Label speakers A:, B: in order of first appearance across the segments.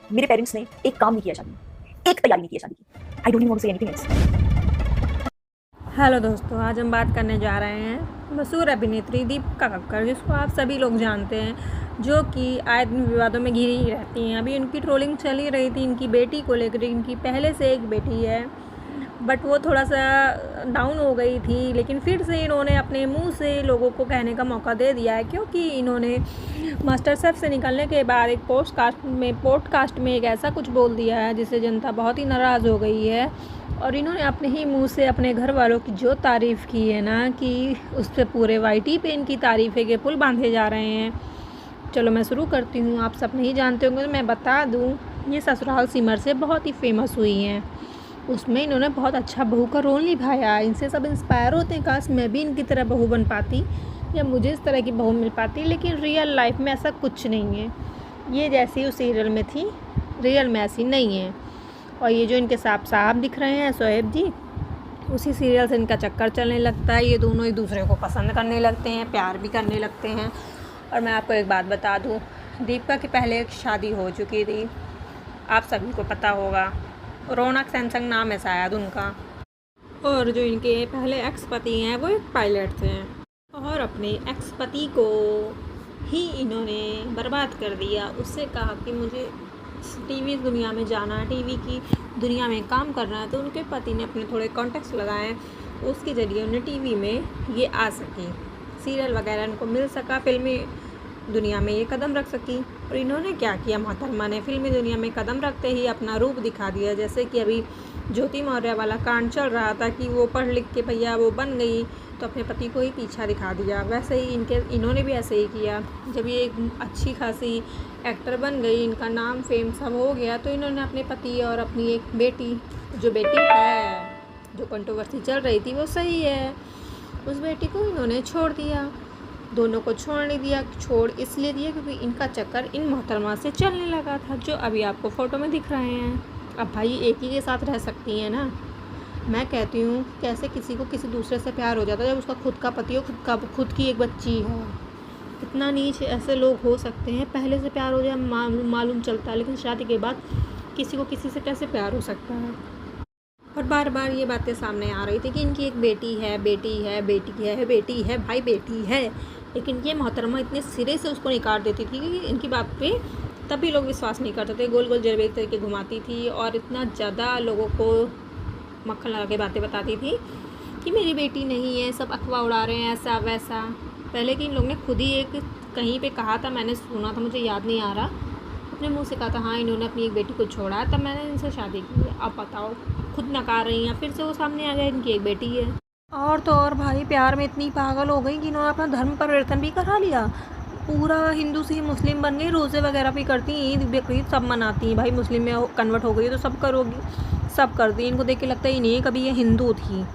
A: मेरे पेरेंट्स ने एक काम नहीं किया शादी में, एक तैयारी नहीं की शादी की। I don't want to say anything else.
B: Hello दोस्तों, आज हम बात करने जा रहे हैं मशहूर अभिनेत्री दीपिका कक्कड़, जिसको आप सभी लोग जानते हैं, जो कि आए दिन विवादों में घिरी ही रहती हैं। अभी उनकी ट्रोलिंग चल ही रही थी इनकी बेटी को लेकर। इनकी पहले से एक बेटी है, बट वो थोड़ा सा डाउन हो गई थी, लेकिन फिर से इन्होंने अपने मुंह से लोगों को कहने का मौका दे दिया है, क्योंकि इन्होंने मास्टर शेफ से निकलने के बाद एक पॉडकास्ट में एक ऐसा कुछ बोल दिया है जिससे जनता बहुत ही नाराज़ हो गई है। और इन्होंने अपने ही मुंह से अपने घर वालों की जो तारीफ़ की है ना, कि उस पर पूरे वाईटी पे इनकी तारीफ़ है कि पुल बांधे जा रहे हैं। चलो मैं शुरू करती हूँ। आप सब नहीं जानते होंगे तो मैं बता दूँ, ये ससुराल सिमर से बहुत ही फेमस हुई हैं। उसमें इन्होंने बहुत अच्छा बहू का रोल निभाया। इनसे सब इंस्पायर होते हैं, काश मैं भी इनकी तरह बहू बन पाती या मुझे इस तरह की बहू मिल पाती, लेकिन रियल लाइफ में ऐसा कुछ नहीं है। ये जैसी उस सीरियल में थी, रियल में ऐसी नहीं है। और ये जो इनके साहब दिख रहे हैं, शोएब जी, उसी सीरियल से इनका चक्कर चलने लगता है। ये दोनों एक दूसरे को पसंद करने लगते हैं, प्यार भी करने लगते हैं। और मैं आपको एक बात बता दूँ, दीपिका की पहले एक शादी हो चुकी थी, आप सभी को पता होगा। रौनक सैमसंग नाम है शायद उनका। और जो इनके पहले एक्स पति हैं वो एक पायलट थे, और अपने एक्स पति को ही इन्होंने बर्बाद कर दिया। उससे कहा कि मुझे टीवी दुनिया में जाना है, टीवी की दुनिया में काम करना है। तो उनके पति ने अपने थोड़े कॉन्टेक्ट्स लगाए, उसके ज़रिए उन्हें टीवी में ये आ सकी, सीरियल वगैरह इनको मिल सका, फिल्मी दुनिया में ये कदम रख सकी। और इन्होंने क्या किया, मोहतरमा ने फिल्मी दुनिया में कदम रखते ही अपना रूप दिखा दिया। जैसे कि अभी ज्योति मौर्य वाला कांड चल रहा था कि वो पढ़ लिख के भैया वो बन गई, तो अपने पति को ही पीछा दिखा दिया। वैसे ही इन्होंने भी ऐसे ही किया। जब ये एक अच्छी खासी एक्टर बन गई, इनका नाम फेम सब हो गया, तो इन्होंने अपने पति और अपनी एक बेटी, जो बेटी है जो कंट्रोवर्सी चल रही थी वो सही है, उस बेटी को इन्होंने छोड़ दिया। दोनों को छोड़ नहीं दिया, छोड़ इसलिए दिया क्योंकि इनका चक्कर इन मोहतरमा से चलने लगा था, जो अभी आपको फ़ोटो में दिख रहे हैं। अब भाई एक ही के साथ रह सकती हैं ना। मैं कहती हूँ, कैसे किसी को किसी दूसरे से प्यार हो जाता है जब उसका खुद का पति हो, खुद की एक बच्ची है। कितना नीच ऐसे लोग हो सकते हैं। पहले से प्यार हो जाए मालूम चलता है, लेकिन शादी के बाद किसी को किसी से कैसे प्यार हो सकता है। और बार बार ये बातें सामने आ रही थी कि इनकी एक बेटी है, बेटी है, बेटी है, बेटी है, भाई बेटी है, लेकिन ये मोहतरमा इतने सिरे से उसको निकाल देती थी कि इनकी बात पे तभी लोग विश्वास नहीं करते थे। गोल गोल जलवे करके घुमाती थी और इतना ज़्यादा लोगों को मक्खन लगा के बातें बताती थी कि मेरी बेटी नहीं है, सब अफवाह उड़ा रहे हैं, ऐसा वैसा। पहले कि इन लोग ने खुद ही एक कहीं पे कहा था, मैंने सुना था, मुझे याद नहीं आ रहा, अपने मुंह से कहा था हाँ इन्होंने अपनी एक बेटी को छोड़ा, तब मैंने इनसे शादी की है। अब बताओ, खुद नकार रही हैं, फिर से वो सामने आ गया इनकी एक बेटी है। और तो और भाई, प्यार में इतनी पागल हो गई कि इन्होंने अपना धर्म परिवर्तन भी करा लिया। पूरा हिंदू से मुस्लिम बन गई, रोज़े वगैरह भी करती हैं, ईद बकरीद सब मनाती हैं। भाई मुस्लिम में कन्वर्ट हो गई तो सब करोगी, सब कर दी। इनको देख के लगता ही नहीं है कभी ये हिंदू थी।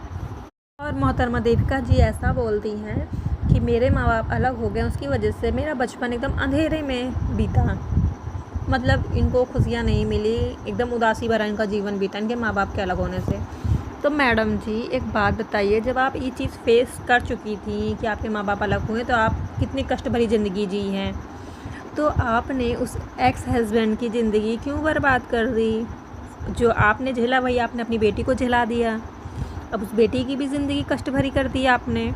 B: और मोहतरमा दीपिका जी ऐसा बोलती हैं कि मेरे माँ बाप अलग हो गए, उसकी वजह से मेरा बचपन एकदम अंधेरे में बीता। मतलब इनको खुशियाँ नहीं मिली, एकदम उदासी भरा इनका जीवन बीता इनके माँ बाप के अलग होने से। तो मैडम जी एक बात बताइए, जब आप ये चीज़ फेस कर चुकी थी कि आपके माँ बाप अलग हुए, तो आप कितनी कष्ट भरी ज़िंदगी जी हैं, तो आपने उस एक्स हस्बैंड की ज़िंदगी क्यों बर्बाद कर दी? जो आपने झेला वही आपने अपनी बेटी को झेला दिया। अब उस बेटी की भी ज़िंदगी कष्ट भरी कर दी आपने।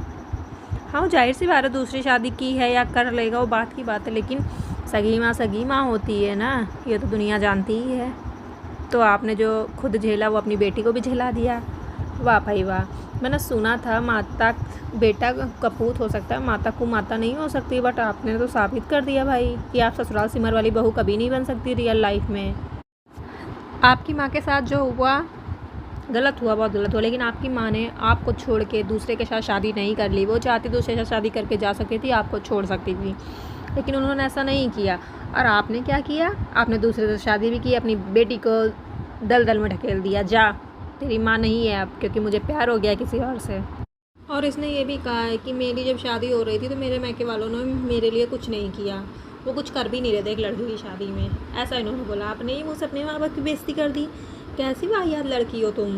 B: हाँ, जाहिर सी बात है, दूसरी शादी की है या कर लेगा वो बात की बात है, लेकिन सगी माँ होती है ना, ये तो दुनिया जानती ही है। तो आपने जो खुद झेला वो अपनी बेटी को भी झेला दिया। वाह भाई वाह। मैंने सुना था माता बेटा कपूत हो सकता है, माता को माता नहीं हो सकती, बट आपने तो साबित कर दिया भाई कि आप ससुराल सिमर वाली बहू कभी नहीं बन सकती रियल लाइफ में। आपकी माँ के साथ जो हुआ गलत हुआ, बहुत गलत हुआ, लेकिन आपकी माँ ने आपको छोड़ के दूसरे के साथ शादी नहीं कर ली। वो चाहती दूसरे के साथ शादी करके जा सकती थी, आपको छोड़ सकती थी, लेकिन उन्होंने ऐसा नहीं किया। और आपने क्या किया, आपने दूसरे से शादी भी की, अपनी बेटी को दलदल में ढकेल दिया, जा तेरी माँ नहीं है अब, क्योंकि मुझे प्यार हो गया किसी और से। और इसने ये भी कहा है कि मेरी जब शादी हो रही थी तो मेरे मायके वालों ने मेरे लिए कुछ नहीं किया, वो कुछ कर भी नहीं रहे थे एक लड़की की शादी में, ऐसा इन्होंने बोला। आपने ही मुझसे अपने माँ बाप की बेइज्जती कर दी। कैसी वाहियात लड़की हो तुम।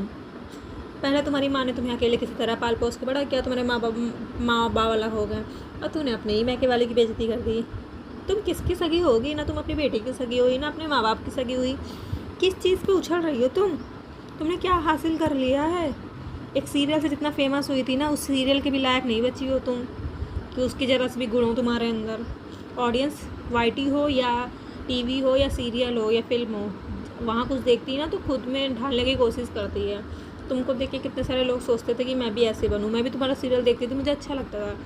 B: पहले तुम्हारी माँ ने तुम्हें अकेले किसी तरह पाल पोस के बड़ा किया, तुम्हारे माँ बाप अलग हो गए, और तूने अपने ही मायके वाले की बेइज्जती कर दी। तुम किसकी सगी होगी? ना तुम अपनी बेटी की सगी हुई, ना अपने माँ बाप की सगी हुई। किस चीज़ पे उछल रही हो तुम? तुमने क्या हासिल कर लिया है? एक सीरियल से जितना फेमस हुई थी ना, उस सीरियल के भी लायक नहीं बची हो तुम कि उसके जरा से भी गुण हो तुम्हारे अंदर। ऑडियंस वाईटी हो या टीवी हो या सीरियल हो या फिल्म हो, वहाँ कुछ देखती है ना तो खुद में ढालने की कोशिश करती है। तुमको देख के कितने सारे लोग सोचते थे कि मैं भी ऐसे बनूँ। मैं भी तुम्हारा सीरियल देखती थी, मुझे अच्छा लगता था,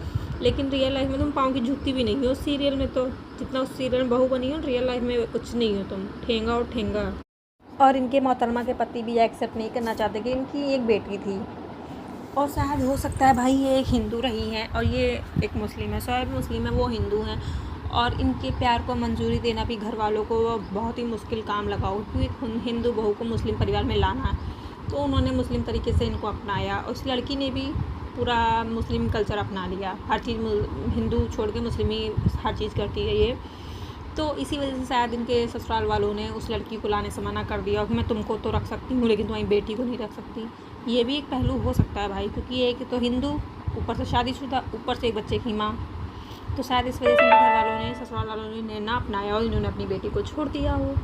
B: लेकिन रियल लाइफ में तुम पाँव की जूती भी नहीं हो उस सीरियल में। तो जितना उस सीरियल में बहू बनी हो, रियल लाइफ में कुछ नहीं हो तुम, ठेंगा और ठेंगा। और इनके मोहतरमा के पति भी एक्सेप्ट नहीं करना चाहते कि इनकी एक बेटी थी, और शायद हो सकता है भाई ये एक हिंदू रही हैं और ये एक मुस्लिम है। शायद मुस्लिम है, वो हिंदू हैं, और इनके प्यार को मंजूरी देना भी घर वालों को बहुत ही मुश्किल काम लगा हो, क्योंकि हिंदू बहू को मुस्लिम परिवार में लाना है। तो उन्होंने मुस्लिम तरीके से इनको अपनाया, और उस लड़की ने भी पूरा मुस्लिम कल्चर अपना लिया। हर चीज़ हिंदू छोड़ के मुस्लिम ही हर चीज़ करती है ये। तो इसी वजह से शायद इनके ससुराल वालों ने उस लड़की को लाने से मना कर दिया कि मैं तुमको तो रख सकती हूँ लेकिन तुम्हारी बेटी को नहीं रख सकती। ये भी एक पहलू हो सकता है भाई, क्योंकि एक तो हिंदू, ऊपर से शादीशुदा, ऊपर से एक बच्चे की माँ। तो शायद इस वजह से इनके घर वालों ने, ससुराल वालों ने ना अपनाया और इन्होंने अपनी बेटी को छोड़ दिया हो।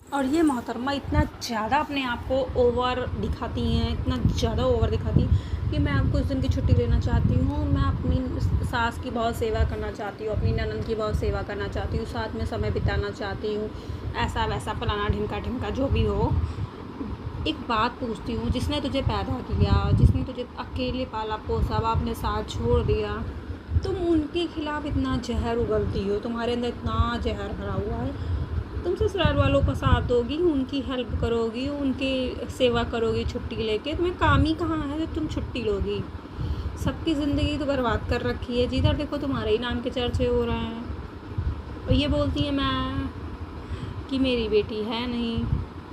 B: और ये मोहतरमा इतना ज़्यादा अपने आप को ओवर दिखाती हैं, इतना ज़्यादा ओवर दिखाती कि मैं अब कुछ दिन की छुट्टी लेना चाहती हूँ, मैं अपनी सास की बहुत सेवा करना चाहती हूँ, अपनी ननद की बहुत सेवा करना चाहती हूँ, साथ में समय बिताना चाहती हूँ, ऐसा वैसा फलाना ढिमका ढिमका जो भी हो। एक बात पूछती हूँ, जिसने तुझे पैदा किया, जिसने तुझे अकेले पाला पोसा, अपने साथ छोड़ दिया, तुम उनके खिलाफ इतना जहर उगलती हो, तुम्हारे अंदर इतना जहर भरा हुआ है। तुम ससुराल वालों का साथ दोगी, उनकी हेल्प करोगी, उनकी सेवा करोगी छुट्टी लेके, तुम्हें काम ही कहाँ है जो तुम छुट्टी लोगी? सबकी ज़िंदगी तो बर्बाद कर रखी है, जिधर देखो तुम्हारे ही नाम के चर्चे हो रहे हैं। और ये बोलती है मैं कि मेरी बेटी है नहीं।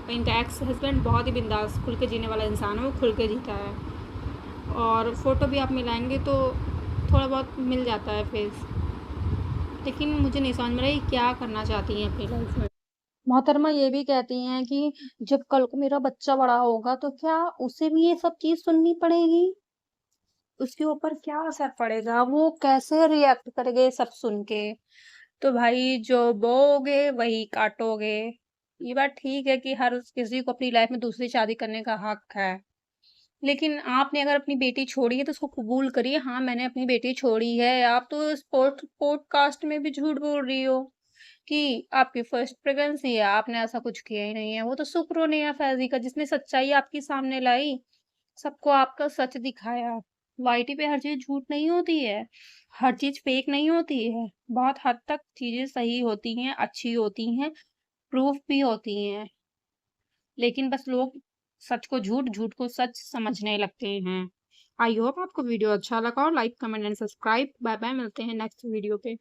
B: इनका एक्स हस्बैंड बहुत ही बिंदास खुल के जीने वाला इंसान है, वो खुल के जीता है, और फ़ोटो भी आप मिलाएंगे तो थोड़ा बहुत मिल जाता है फेस। लेकिन मुझे नहीं समझ में रही क्या करना चाहती हैं अपनी लाइफ में। मोहतरमा ये भी कहती हैं कि जब कल को मेरा बच्चा बड़ा होगा तो क्या उसे भी ये सब चीज़ सुननी पड़ेगी? उसके ऊपर क्या असर पड़ेगा? वो कैसे रिएक्ट करेगा ये सब सुन के? तो भाई जो बोओगे वही काटोगे। ये बात ठीक है कि हर किसी को अपनी लाइफ में दूसरी शादी करने का हक है। लेकिन आपने अगर अपनी बेटी छोड़ी है तो उसको कबूल करिए, हाँ मैंने अपनी बेटी छोड़ी है। आप तो इस पॉडकास्ट में भी झूठ बोल रही हो कि आपकी फर्स्ट प्रेगनेंसी है, आपने ऐसा कुछ किया ही नहीं है। वो तो शुक्र हो नेहा फैज़ी का, जिसने सच्चाई आपके सामने लाई, सबको आपका सच दिखाया। वाईटी पे हर चीज़ झूठ नहीं होती है, हर चीज़ फेक नहीं होती है। बहुत हद तक चीज़ें सही होती हैं, अच्छी होती हैं, प्रूफ भी होती हैं। लेकिन बस लोग सच को झूठ, झूठ को सच समझने लगते हैं। आई होप आपको वीडियो अच्छा लगा, और like, comment and subscribe. Bye bye, मिलते हैं नेक्स्ट वीडियो पे।